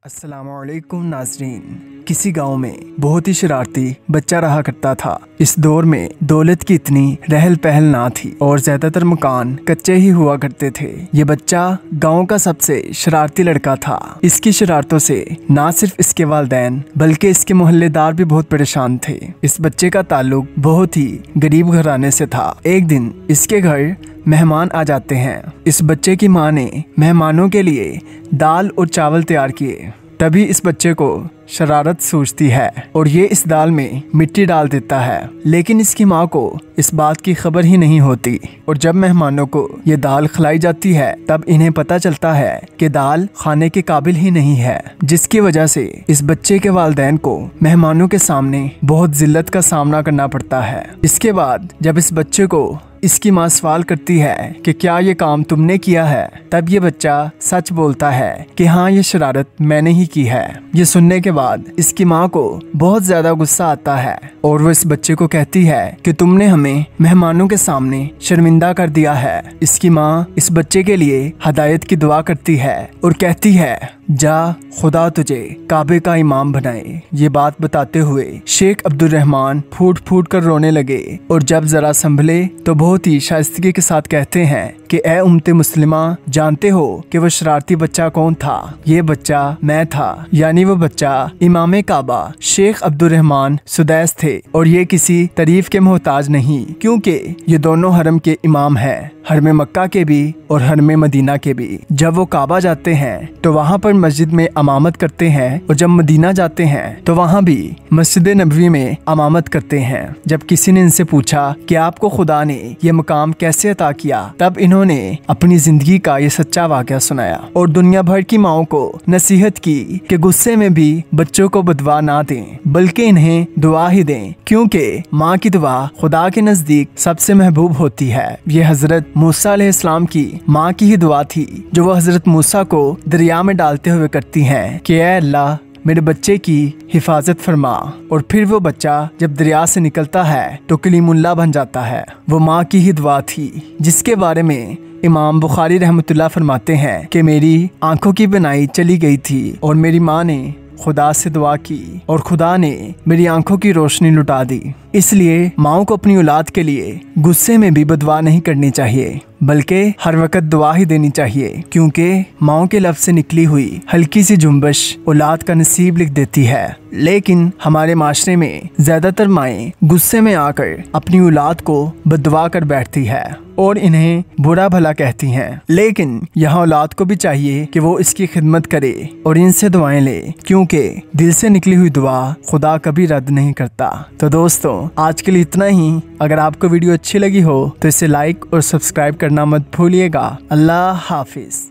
अस्सलामुअलैकुम नाज़रीन। किसी गांव में बहुत ही शरारती बच्चा रहा करता था। इस दौर में दौलत की इतनी रहल पहल ना थी और ज्यादातर मकान कच्चे ही हुआ करते थे। ये बच्चा गांव का सबसे शरारती लड़का था। इसकी शरारतों से ना सिर्फ इसके वालिदैन बल्कि इसके मोहल्लेदार भी बहुत परेशान थे। इस बच्चे का ताल्लुक बहुत ही गरीब घराने से था। एक दिन इसके घर मेहमान आ जाते हैं। इस बच्चे की माँ ने मेहमानों के लिए दाल और चावल तैयार किए। तभी इस बच्चे को शरारत सूझती है और ये इस दाल में मिट्टी डाल देता है, लेकिन इसकी माँ को इस बात की खबर ही नहीं होती। और जब मेहमानों को ये दाल खिलाई जाती है तब इन्हें पता चलता है कि दाल खाने के काबिल ही नहीं है, जिसकी वजह से इस बच्चे के वालिदैन को मेहमानों के सामने बहुत जिल्लत का सामना करना पड़ता है। इसके बाद जब इस बच्चे को इसकी माँ सवाल करती है कि क्या ये काम तुमने किया है, तब ये बच्चा सच बोलता है कि हाँ, ये शरारत मैंने ही की है। ये सुनने के बाद इसकी माँ को बहुत ज्यादा गुस्सा आता है और वो इस बच्चे को कहती है कि तुमने हमें मेहमानों के सामने शर्मिंदा कर दिया है। इसकी माँ इस बच्चे के लिए हदायत की दुआ करती है और कहती है, जा खुदा तुझे काबे का इमाम बनाए। ये बात बताते हुए शेख अब्दुल रहमान फूट फूट कर रोने लगे और जब जरा संभले तो बहुत ही शाइस्तगी के साथ कहते हैं कि ए उम्मते मुस्लिमा, जानते हो कि वो शरारती बच्चा कौन था? ये बच्चा मैं था। यानी वो बच्चा इमाम काबा शेख अब्दुल रहमान सुदैस थे और ये किसी तारीफ के मोहताज नहीं, क्योंकि ये दोनों हरम के इमाम हैं, हरम मक्का के भी और हरम मदीना के भी। जब वो काबा जाते हैं तो वहाँ पर मस्जिद में अमामत करते हैं और जब मदीना जाते हैं तो वहाँ भी मस्जिद नबवी में अमामत करते हैं। जब किसी ने इनसे पूछा कि आपको खुदा ने ये मकाम कैसे अता किया, तब इन्होंने अपनी जिंदगी का ये सच्चा वाकया सुनाया और दुनिया भर की माओं को नसीहत की कि गुस्से में भी बच्चों को बदवा ना दें, बल्कि इन्हें दुआ ही दें, क्योंकि माँ की दुआ खुदा के नजदीक सबसे महबूब होती है। ये हजरत मूसा अलैहिस्सलाम की माँ की ही दुआ थी जो वो हजरत मूसा को दरिया में डालते हुए करती हैं कि ऐ अल्लाह, मेरे बच्चे की हिफाजत फरमा। और फिर वो बच्चा जब दरिया से निकलता है तो कलीमुल्लाह बन जाता है। वो माँ की ही दुआ थी, जिसके बारे में इमाम बुखारी रहमतुल्लाह फरमाते हैं कि मेरी आंखों की बनाई चली गई थी और मेरी माँ ने खुदा से दुआ की और खुदा ने मेरी आंखों की रोशनी लुटा दी। इसलिए माओं को अपनी औलाद के लिए गुस्से में भी बदवा नहीं करनी चाहिए, बल्कि हर वक्त दुआ ही देनी चाहिए, क्योंकि माओं के लफ्ज़ से निकली हुई हल्की सी जुम्बश औलाद का नसीब लिख देती है। लेकिन हमारे माशरे में ज्यादातर माएँ गुस्से में आकर अपनी औलाद को बददुआ कर बैठती है और इन्हें बुरा भला कहती हैं। लेकिन यहाँ औलाद को भी चाहिए कि वो इसकी खिदमत करे और इनसे दुआएं ले, क्योंकि दिल से निकली हुई दुआ खुदा कभी रद्द नहीं करता। तो दोस्तों, आज के लिए इतना ही। अगर आपको वीडियो अच्छी लगी हो तो इसे लाइक और सब्सक्राइब करना मत भूलिएगा। अल्लाह हाफिज।